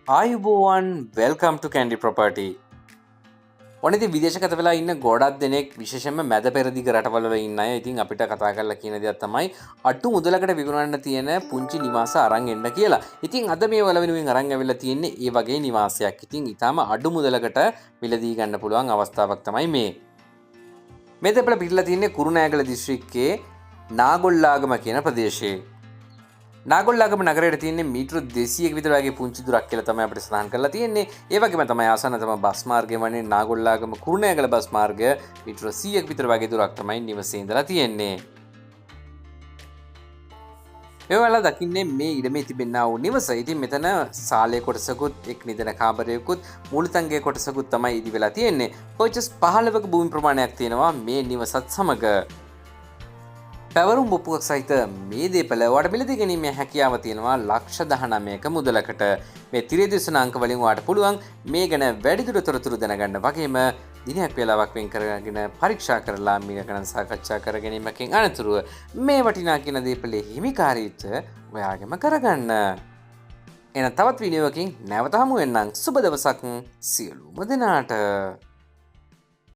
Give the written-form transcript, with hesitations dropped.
ආයුබෝවන් වෙල්කම් ටු කැන්ඩි ප්‍රොපර්ටි. ඔනති විදේශගත වෙලා ඉන්න ගොඩක් දෙනෙක් විශේෂයෙන්ම මැද පෙරදිග රටවල ඉන්න අය. ඉතින් අපිට කතා කරලා කියන දෙයක් තමයි අට්ටු මුදලකට විකුණන්න තියෙන පුංචි නිවාස අරන් එන්න කියලා. ඉතින් අද මේ වල වෙනුවෙන් අරන් ඇවිල්ලා තියෙන්නේ ඒ වගේ නිවාසයක්. ඉතින් ඊටාම අඩු මුදලකට මිලදී ගන්න පුළුවන් අවස්ථාවක් තමයි මේ. මේ දෙපළ පිටලා තියෙන්නේ කුරුණෑගල දිස්ත්‍රික්කයේ නාගොල්ලාගම කියන ප්‍රදේශයේ. නාගොල්ලාගම නගරයට තියෙන්නේ මීටර 200ක විතර වගේ පුංචි දුරක් කියලා තමයි අපිට සඳහන් කරලා තියෙන්නේ. ඒ වගේම තමයි ආසන්නතම බස් මාර්ගය වන්නේ නාගොල්ලාගම කුරුණෑගල බස් මාර්ගය මීටර 100ක විතර වගේ දුරක් තමයි නිවසේ ඉඳලා තියෙන්නේ. මේ වෙලාව දකින්නේ මේ ඉඩමේ තිබෙනා වූ නිවස. ඉතින් මෙතන සාලේ කොටසකුත් එක් නිදන කාමරයකුත් මූලිතංගයේ කොටසකුත් තමයි ඉදි වෙලා තියෙන්නේ. පර්චස් 15ක භූමි ප්‍රමාණයක් තියෙනවා මේ නිවසත් සමග. පැවරුම් ඔප්පුවක් සහිත මේ දේපළ වාට මිලදී ගැනීමේ හැකියාව තියෙනවා ලක්ෂ 19ක මුදලකට. මේ තිරේදේශන අංක වලින් වාට පුළුවන් මේ ගැන වැඩිදුර තොරතුරු දැනගන්න වගේම දිනයක් වේලාවක් වෙන් කරගෙන පරීක්ෂා කරලා මිල ගණන් සාකච්ඡා කර ගැනීමකින් අනතුරුව මේ වටිනා කියන දේපළේ හිමිකාරීත්වය ඔයාගෙම කරගන්න. එන තවත් වීඩියෝවකින් නැවත හමු වෙන්නම්. සුබ දවසක් සියලුම දෙනාට.